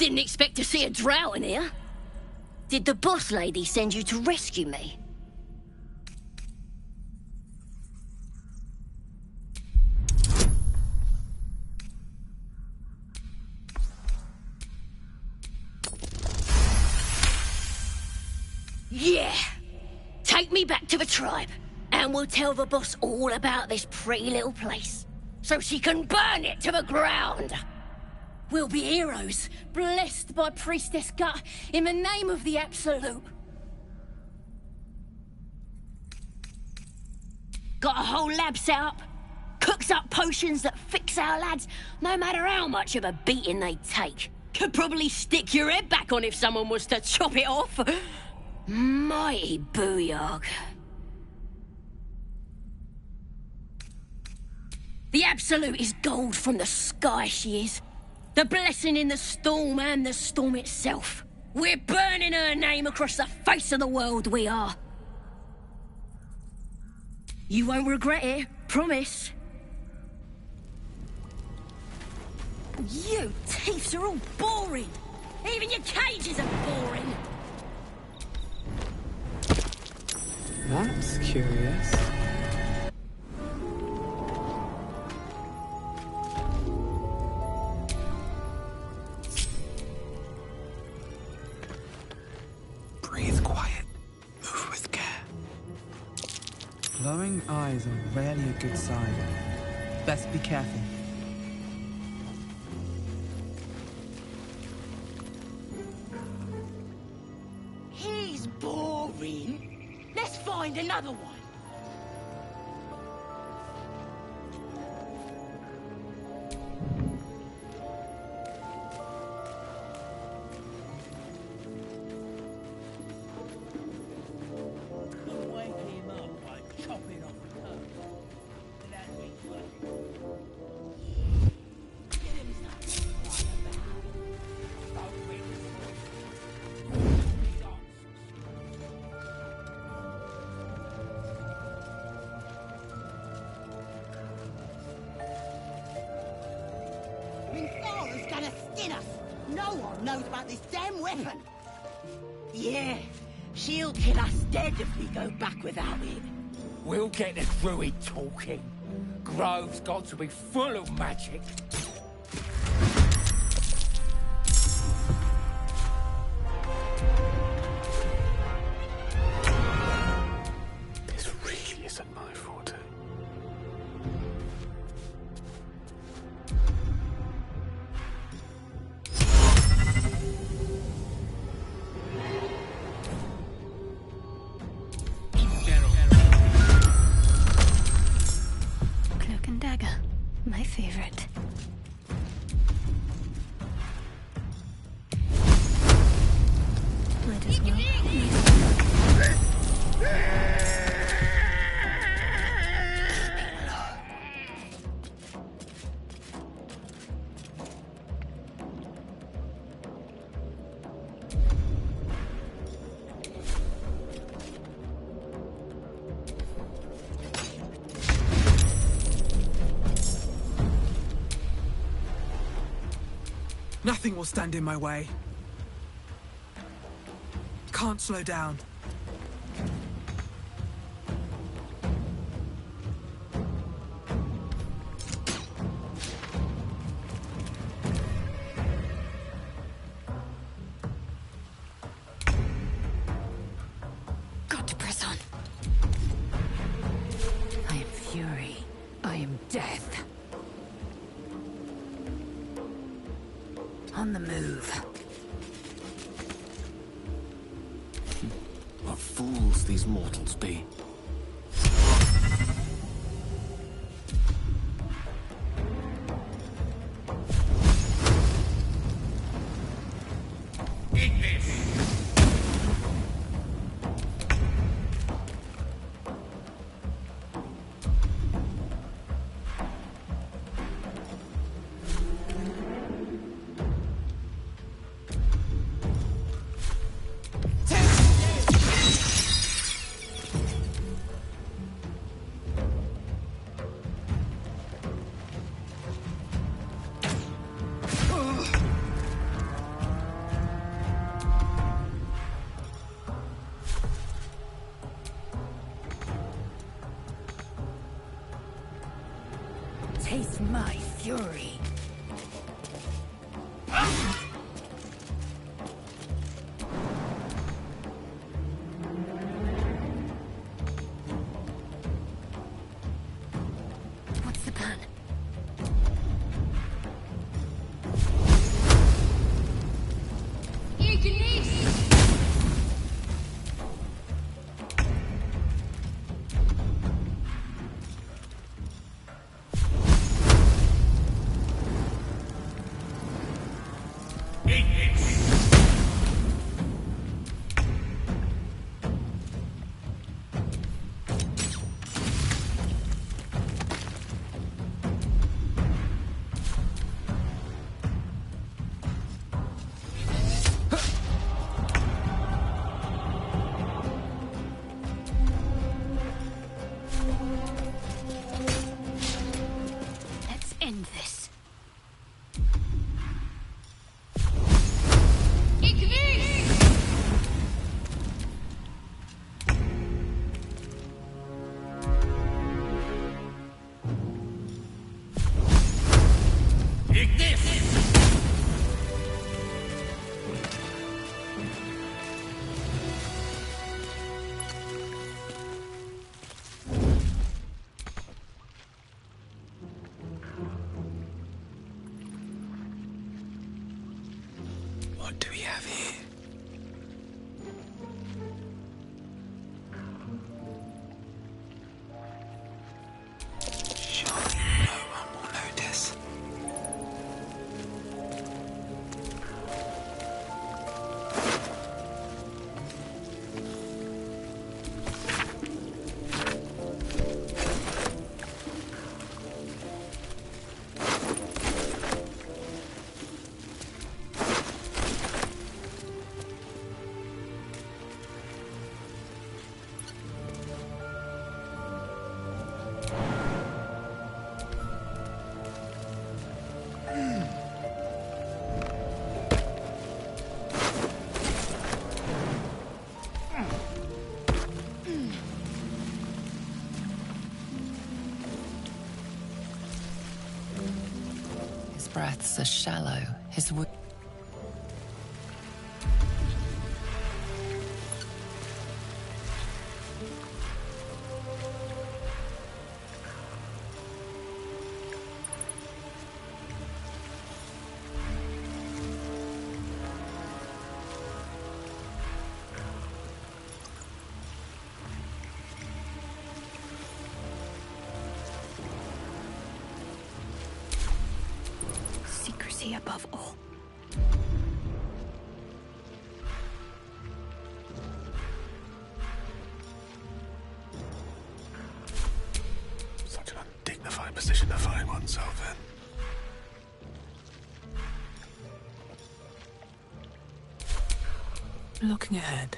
Didn't expect to see a drow in here. Did the boss lady send you to rescue me? Yeah! Take me back to the tribe, and we'll tell the boss all about this pretty little place, so she can burn it to the ground! We'll be heroes, blessed by Priestess Gut, in the name of the Absolute. Got a whole lab set up, cooks up potions that fix our lads, no matter how much of a beating they take. Could probably stick your head back on if someone was to chop it off. Mighty booyog. The Absolute is gold from the sky, she is. The blessing in the storm and the storm itself. We're burning her name across the face of the world, we are. You won't regret it, promise. You teeths are all boring. Even your cages are boring. That's curious. Breathe quiet. Move with care. Glowing eyes are rarely a good sign. Best be careful. He's boring. Let's find another one. Yeah, she'll kill us dead if we go back without it. We'll get the druid talking. Grove's got to be full of magic. This really isn't my forte. My favorite. Might as well. Nothing will stand in my way. Can't slow down. Got to press on. I am fury. I am death. On the move. What fools these mortals be. fury. What's the plan? End this. What do we have here? Surely no one will notice. His breaths are shallow, his Secrecy above all. Such an undignified position to find oneself in. Looking ahead.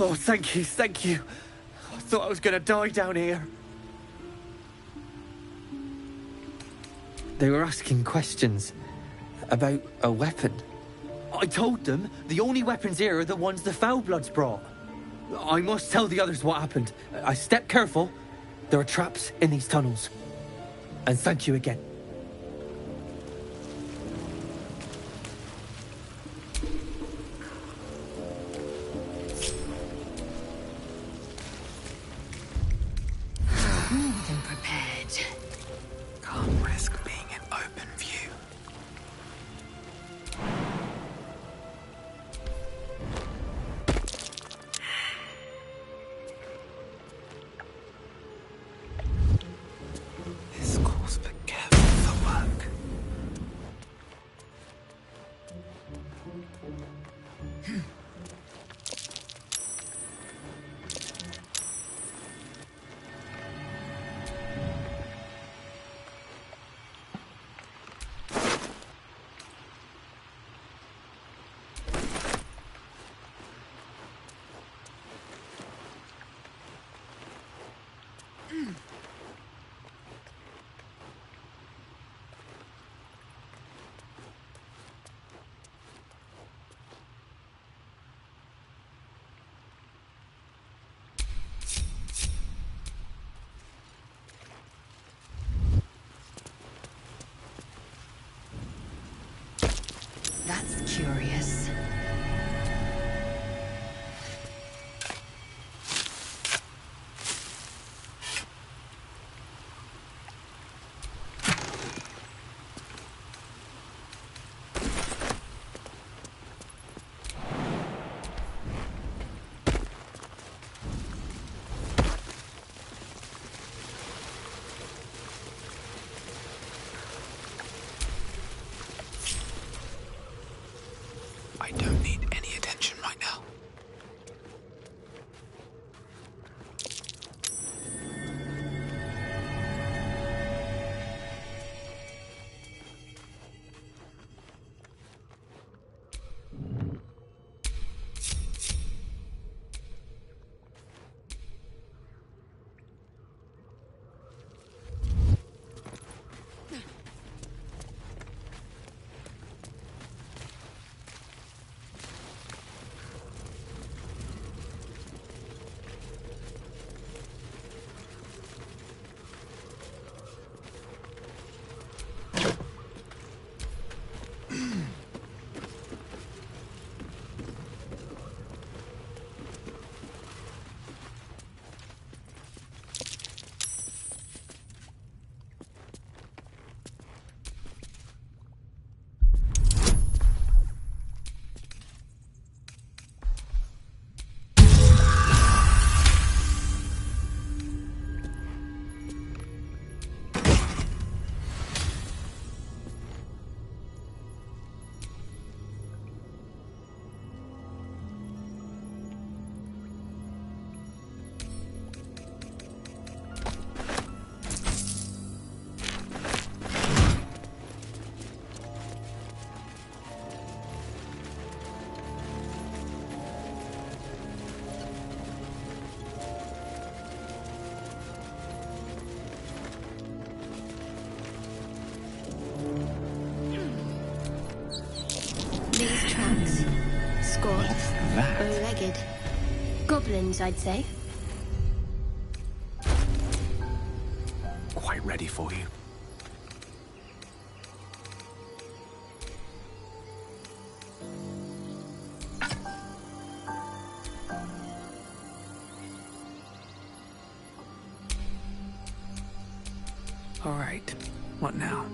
Oh, thank you, thank you. I thought I was gonna die down here. They were asking questions about a weapon. I told them the only weapons here are the ones the Foulbloods brought. I must tell the others what happened. I step careful. There are traps in these tunnels. And thank you again. More than prepared. Can't risk being in open view. This calls for careful that's curious. I don't need any attention right now. These tracks. Squats. that? Bow-legged. Goblins, I'd say. Quite ready for you. All right. What now?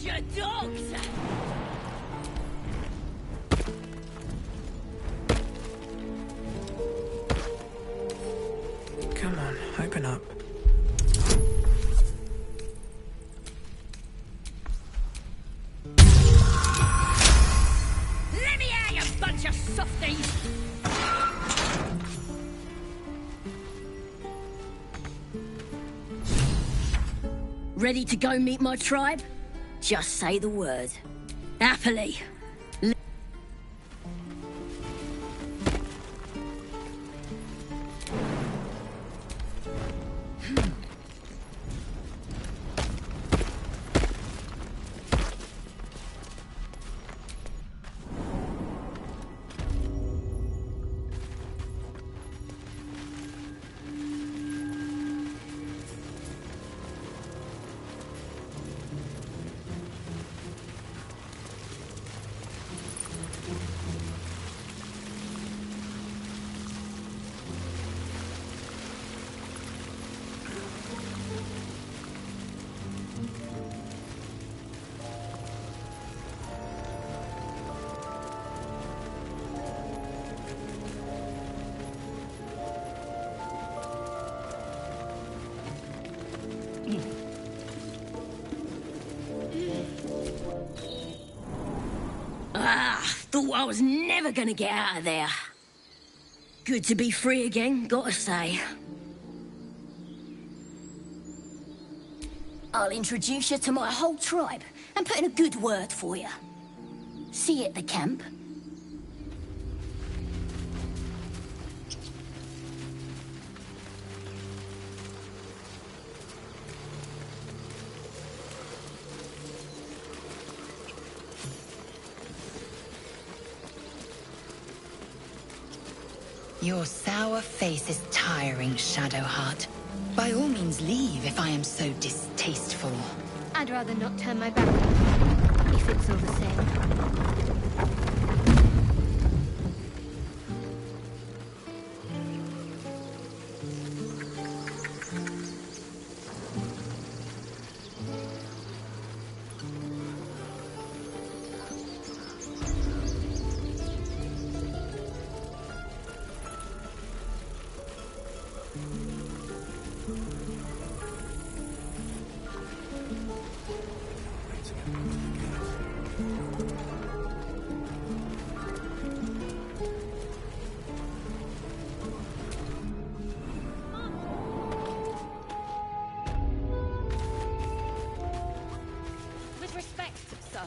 Your dogs! Come on, open up. Let me out, you bunch of softies! Ready to go meet my tribe? Just say the word. Happily. Thought I was never gonna get out of there. Good to be free again, gotta say. I'll introduce you to my whole tribe and put in a good word for you. See you at the camp. Your sour face is tiring, Shadowheart. By all means leave if I am so distasteful. I'd rather not turn my back on you, if it's all the same. With respect, sir,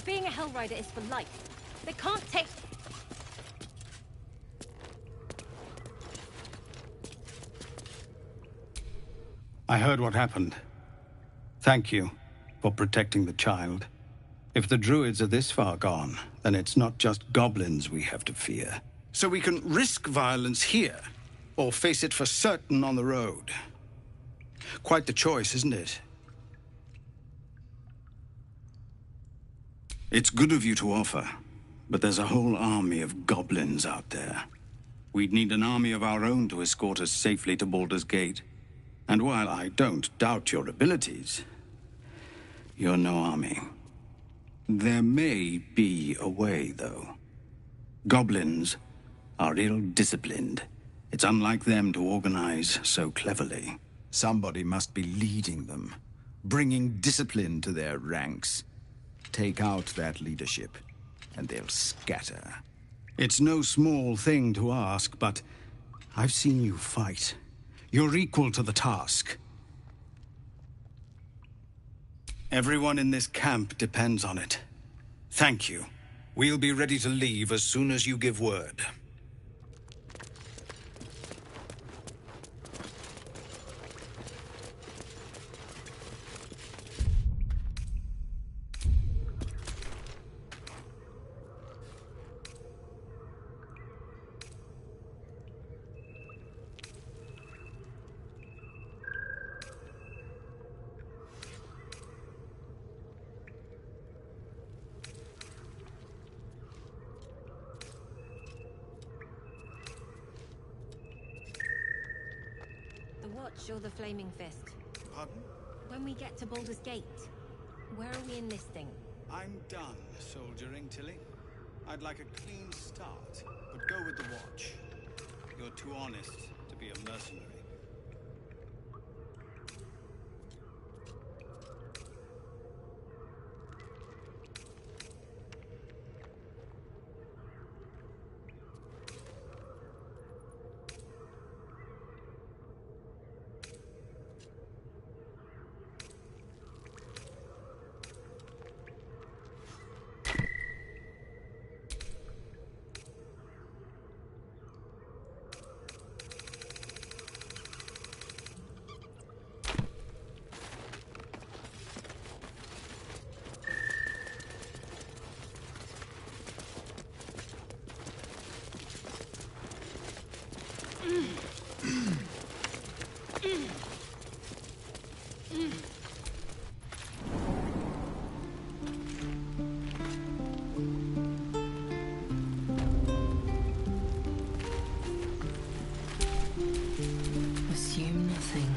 being a Hell Rider is for life. They can't take... I heard what happened. Thank you for protecting the child. If the druids are this far gone, then it's not just goblins we have to fear. So we can risk violence here, or face it for certain on the road. Quite the choice, isn't it? It's good of you to offer, but there's a whole army of goblins out there. We'd need an army of our own to escort us safely to Baldur's Gate. And while I don't doubt your abilities, you're no army. There may be a way, though. Goblins are ill-disciplined. It's unlike them to organize so cleverly. Somebody must be leading them, bringing discipline to their ranks. Take out that leadership, and they'll scatter. It's no small thing to ask, but I've seen you fight. You're equal to the task. Everyone in this camp depends on it. Thank you. We'll be ready to leave as soon as you give word. Or the Flaming Fist? Pardon? When we get to Baldur's Gate, where are we enlisting? I'm done soldiering, Tilly. I'd like a clean start, but go with the watch. You're too honest to be a mercenary. Assume nothing.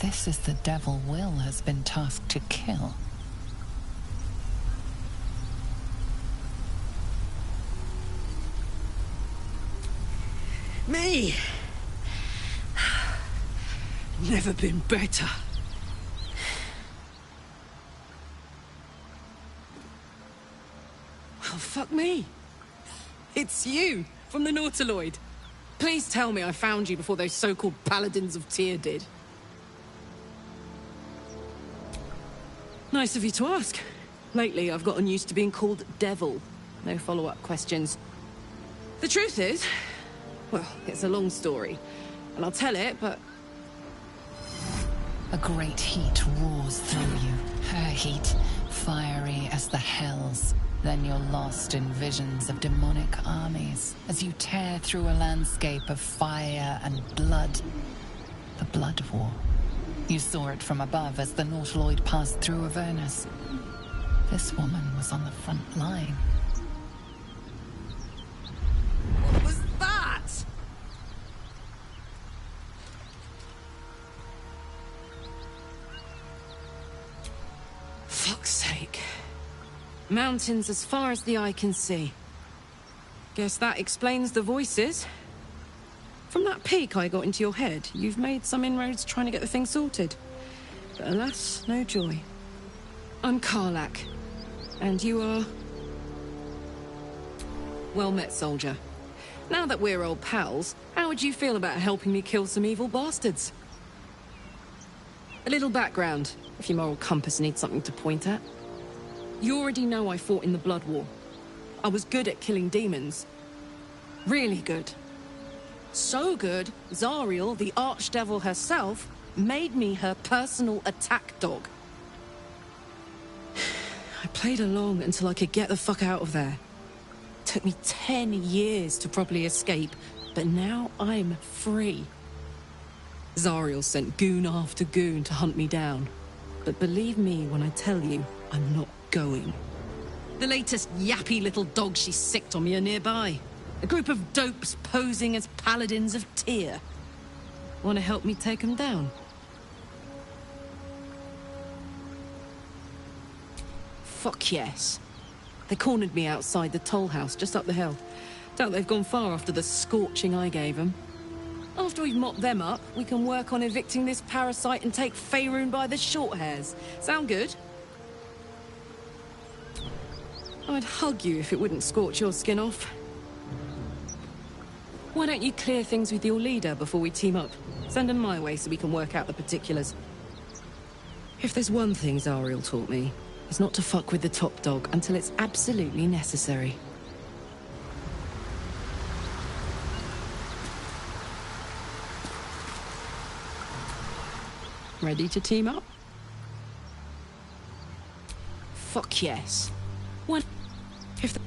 this is the devil Will has been tasked to kill. Me! Never been better. Well, fuck me. It's you, from the Nautiloid. Please tell me I found you before those so-called Paladins of Tyr did. Nice of you to ask. Lately, I've gotten used to being called Devil. No follow-up questions. The truth is, well, it's a long story, and I'll tell it, but... A great heat roars through you. Her heat, fiery as the hells. Then you're lost in visions of demonic armies as you tear through a landscape of fire and blood. The Blood War. You saw it from above as the Nautiloid passed through Avernus. This woman was on the front line. What was that? Fuck's sake. Mountains as far as the eye can see. Guess that explains the voices. From that peek I got into your head, you've made some inroads trying to get the thing sorted. But alas, no joy. I'm Karlach. And you are... Well met, soldier. Now that we're old pals, how would you feel about helping me kill some evil bastards? A little background, if your moral compass needs something to point at. You already know I fought in the Blood War. I was good at killing demons. Really good. So good, Zariel, the Archdevil herself, made me her personal attack dog. I played along until I could get the fuck out of there. Took me 10 years to properly escape, but now I'm free. Zariel sent goon after goon to hunt me down. But believe me when I tell you, I'm not going. The latest yappy little dogs she sicked on me are nearby. A group of dopes posing as Paladins of Tyr. Want to help me take them down? Fuck yes. They cornered me outside the toll house just up the hill. Doubt they've gone far after the scorching I gave them. After we've mopped them up, we can work on evicting this parasite and take Faerun by the short hairs. Sound good? I'd hug you if it wouldn't scorch your skin off. Why don't you clear things with your leader before we team up? Send him my way so we can work out the particulars. If there's one thing Zariel taught me, it's not to fuck with the top dog until it's absolutely necessary. Ready to team up? Fuck yes. What if the...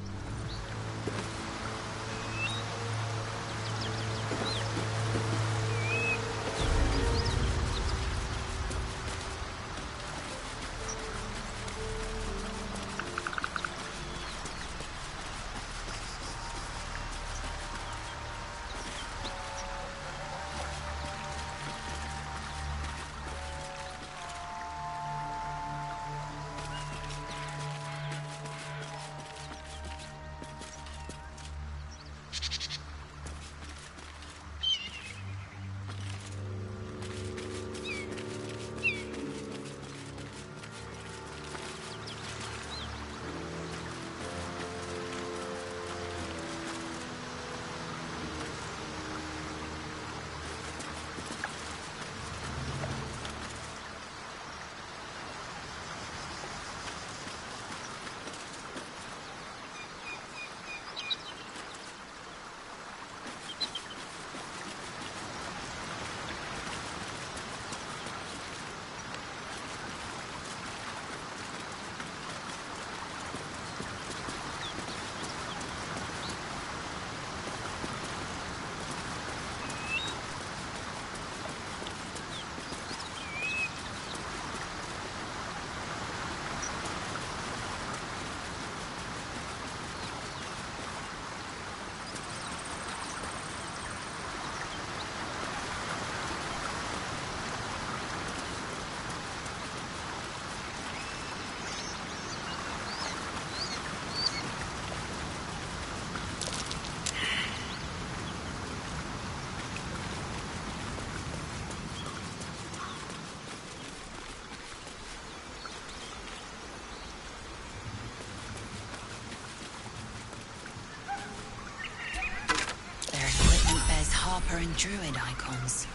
Harper and Druid icons.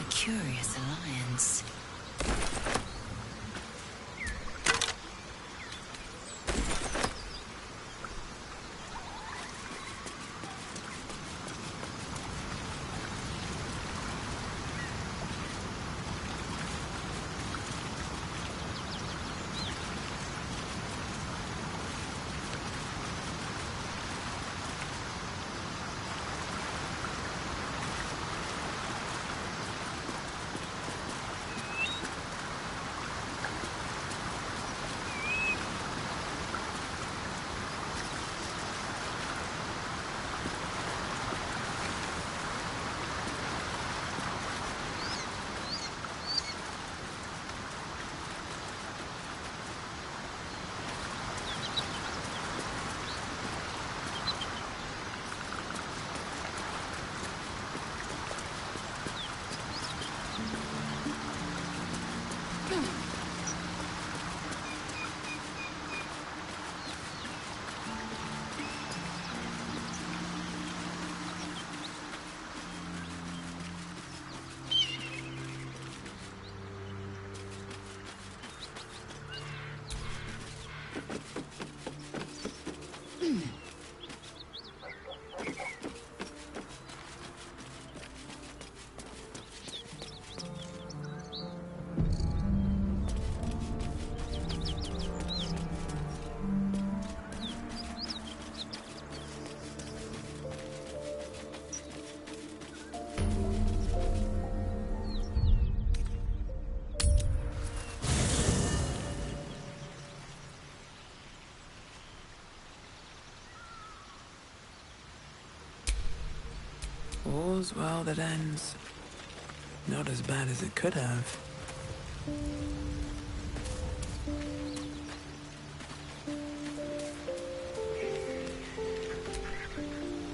A curious alliance. All's well that ends. Not as bad as it could have.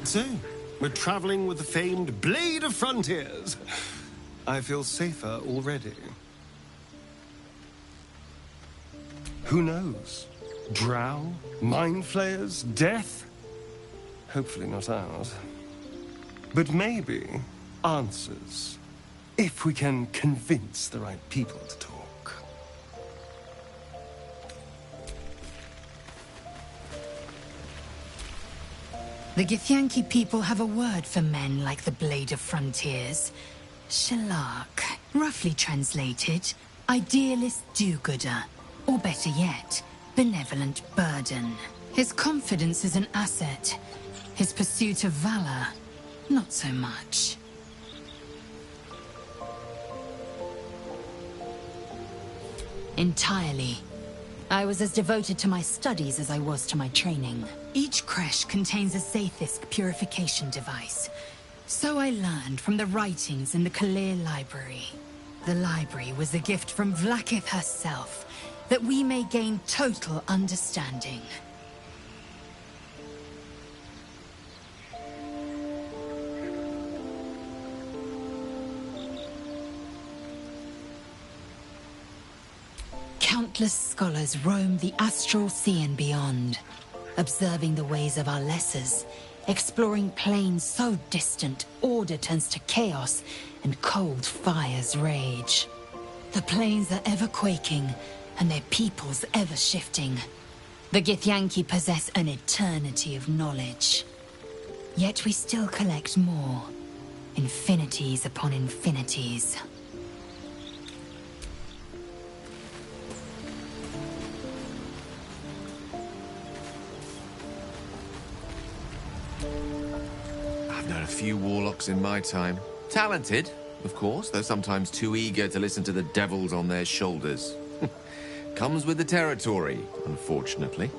So, we're traveling with the famed Blade of Frontiers. I feel safer already. Who knows? Drow? Mind flayers? Death? Hopefully not ours. But maybe answers, if we can convince the right people to talk. The Githyanki people have a word for men like the Blade of Frontiers. Shalak, roughly translated, idealist do-gooder, or better yet, benevolent burden. His confidence is an asset. His pursuit of valor, not so much. Entirely. I was as devoted to my studies as I was to my training. Each creche contains a Zaithisk purification device. So I learned from the writings in the Kalir Library. The library was a gift from Vlaakith herself, that we may gain total understanding. Countless scholars roam the astral sea and beyond, observing the ways of our lessers, exploring planes so distant order turns to chaos and cold fires rage. The planes are ever quaking, and their peoples ever shifting. The Githyanki possess an eternity of knowledge. Yet we still collect more. Infinities upon infinities. I've known a few warlocks in my time. Talented, of course, though sometimes too eager to listen to the devils on their shoulders. Comes with the territory, unfortunately.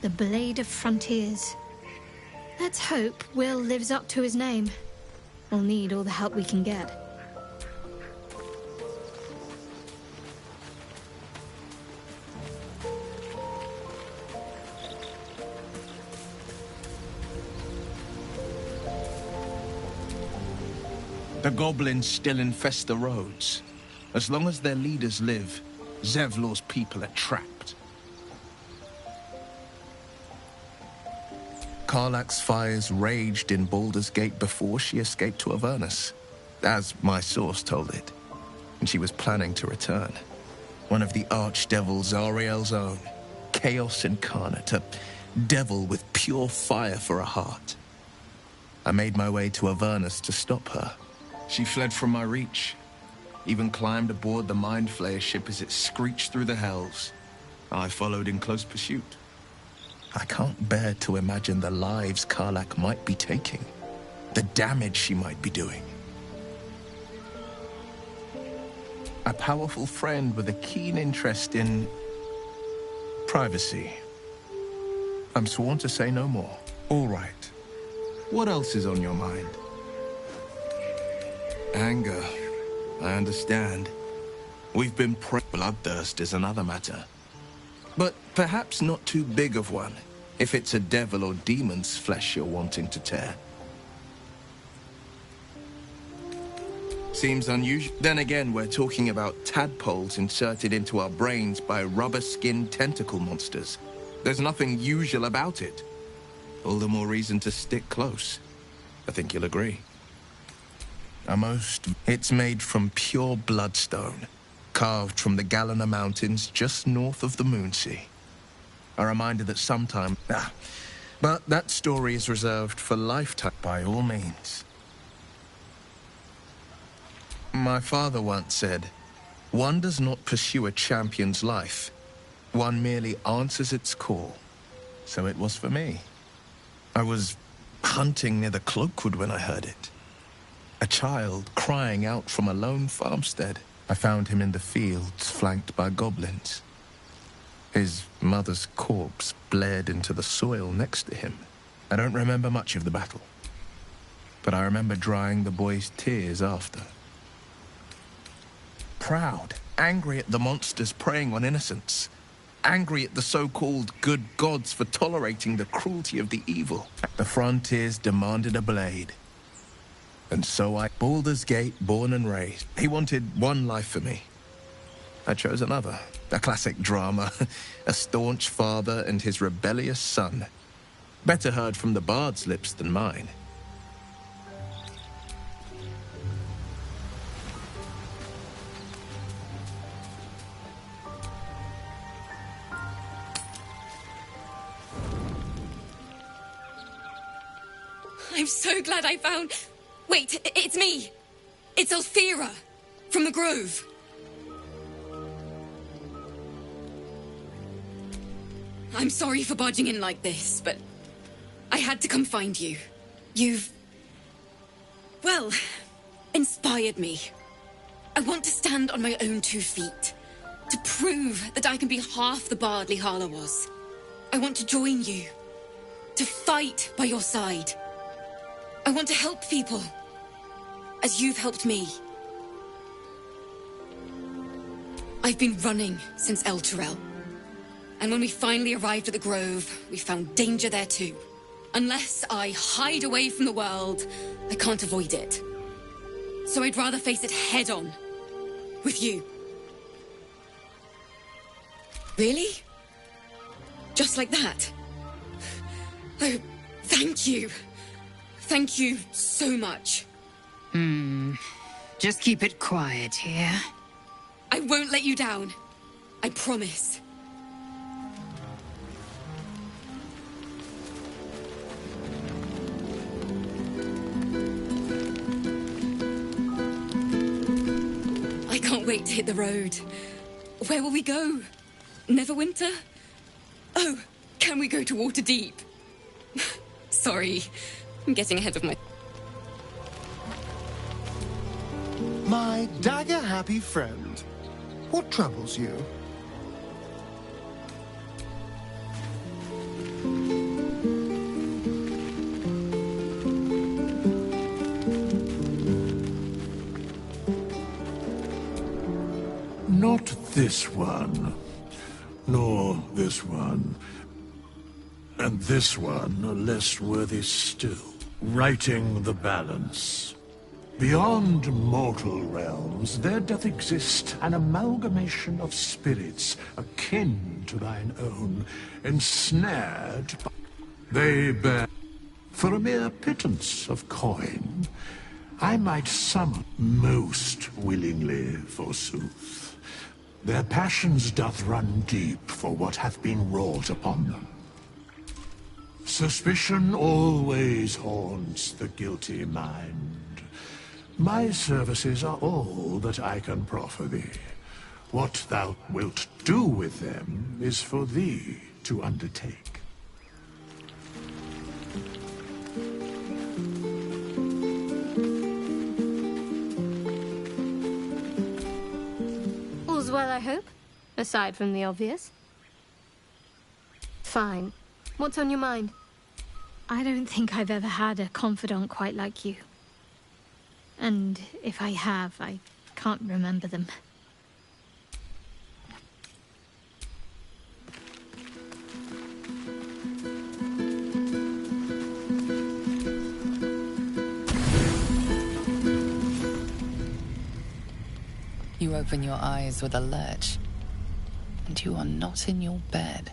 The Blade of Frontiers. Let's hope Will lives up to his name. We'll need all the help we can get. The goblins still infest the roads. As long as their leaders live, Zevlor's people are trapped. Karlach's fires raged in Baldur's Gate before she escaped to Avernus, as my source told it, and she was planning to return. One of the archdevils Zariel's own, Chaos Incarnate, a devil with pure fire for a heart. I made my way to Avernus to stop her. She fled from my reach, even climbed aboard the Mind Flayer ship as it screeched through the hells. I followed in close pursuit. I can't bear to imagine the lives Karlach might be taking, the damage she might be doing. A powerful friend with a keen interest in privacy. I'm sworn to say no more. All right. What else is on your mind? Anger. I understand. We've been bloodthirst is another matter. But perhaps not too big of one, if it's a devil or demon's flesh you're wanting to tear. Seems unusual. Then again, we're talking about tadpoles inserted into our brains by rubber-skinned tentacle monsters. There's nothing usual about it. All the more reason to stick close. I think you'll agree. It's made from pure bloodstone, carved from the Galena Mountains just north of the Moonsea. A reminder that sometime... but that story is reserved for lifetime, by all means. My father once said, one does not pursue a champion's life. One merely answers its call. So it was for me. I was hunting near the Cloakwood when I heard it. A child crying out from a lone farmstead. I found him in the fields, flanked by goblins. His mother's corpse bled into the soil next to him. I don't remember much of the battle, but I remember drying the boy's tears after. Proud, angry at the monsters preying on innocents. Angry at the so-called good gods for tolerating the cruelty of the evil. The frontiers demanded a blade. And so Baldur's Gate, born and raised. He wanted one life for me. I chose another. A classic drama. A staunch father and his rebellious son. Better heard from the bard's lips than mine. I'm so glad I found... Wait, it's me! It's Althera, from the Grove. I'm sorry for barging in like this, but I had to come find you. You've... well, inspired me. I want to stand on my own 2 feet, to prove that I can be half the bard Lihala was. I want to join you, to fight by your side. I want to help people, as you've helped me. I've been running since El Turel. And when we finally arrived at the Grove, we found danger there too. Unless I hide away from the world, I can't avoid it. So I'd rather face it head on, with you. Really? Just like that? Oh, thank you. Thank you so much. Just keep it quiet here. I won't let you down. I promise. I can't wait to hit the road. Where will we go? Neverwinter? Oh, can we go to Waterdeep? Sorry, I'm getting ahead of my... My dagger-happy friend, what troubles you? Not this one, nor this one, and this one are less worthy still. Righting the balance. Beyond mortal realms, there doth exist an amalgamation of spirits akin to thine own, ensnared by... They bear... For a mere pittance of coin, I might summon most willingly, forsooth. Their passions doth run deep for what hath been wrought upon them. Suspicion always haunts the guilty mind. My services are all that I can proffer thee. What thou wilt do with them is for thee to undertake. All's well, I hope? Aside from the obvious. Fine. What's on your mind? I don't think I've ever had a confidant quite like you. And if I have, I can't remember them. You open your eyes with a lurch, and you are not in your bed.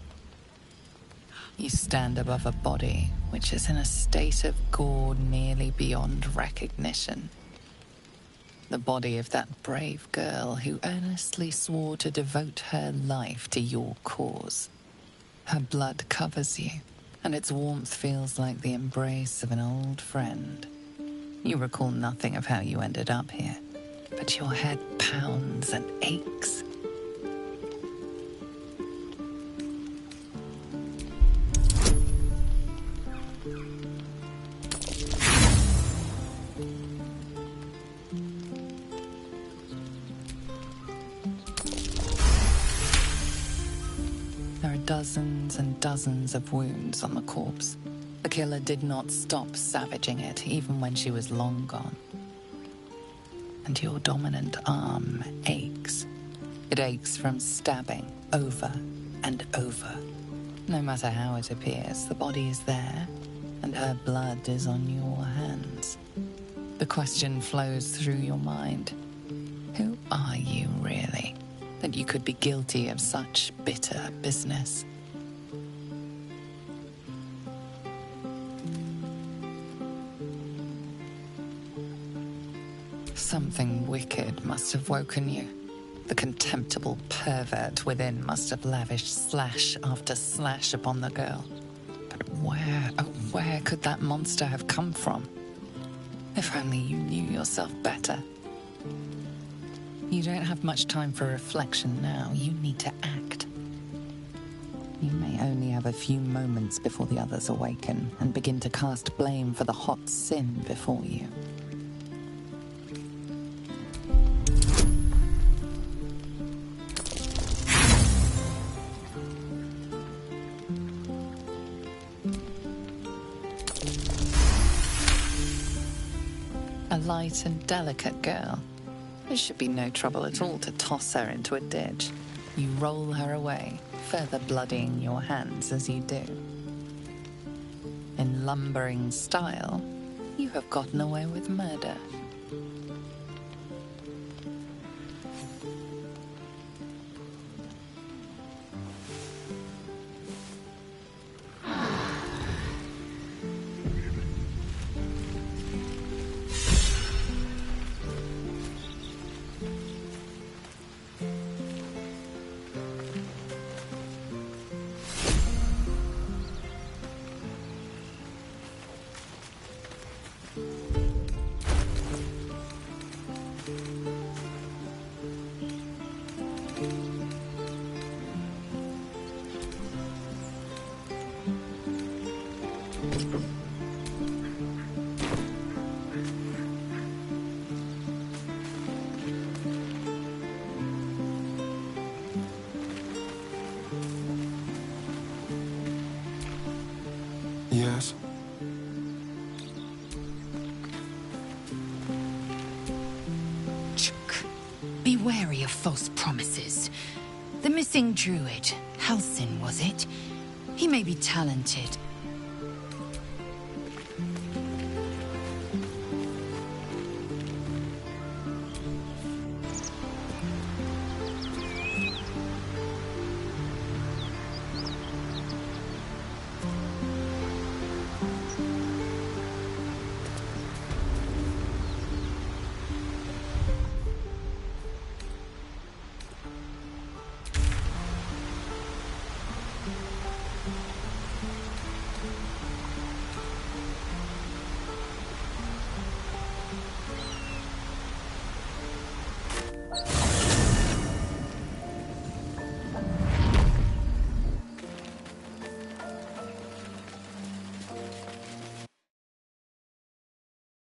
You stand above a body which is in a state of gore nearly beyond recognition. The body of that brave girl who earnestly swore to devote her life to your cause. Her blood covers you, and its warmth feels like the embrace of an old friend. You recall nothing of how you ended up here, but your head pounds and aches. Dozens and dozens of wounds on the corpse. The killer did not stop savaging it, even when she was long gone. And your dominant arm aches. It aches from stabbing over and over. No matter how it appears, the body is there, and her blood is on your hands. The question flows through your mind. Who are you, really? That you could be guilty of such bitter business. Something wicked must have woken you. The contemptible pervert within must have lavished slash after slash upon the girl. But where could that monster have come from? If only you knew yourself better. You don't have much time for reflection now. You need to act. You may only have a few moments before the others awaken and begin to cast blame for the hot sin before you. A light and delicate girl. It should be no trouble at all to toss her into a ditch. You roll her away, further bloodying your hands as you do. In lumbering style, you have gotten away with murder. Yes? Be wary of false promises. The missing druid, Halsin, was it? He may be talented,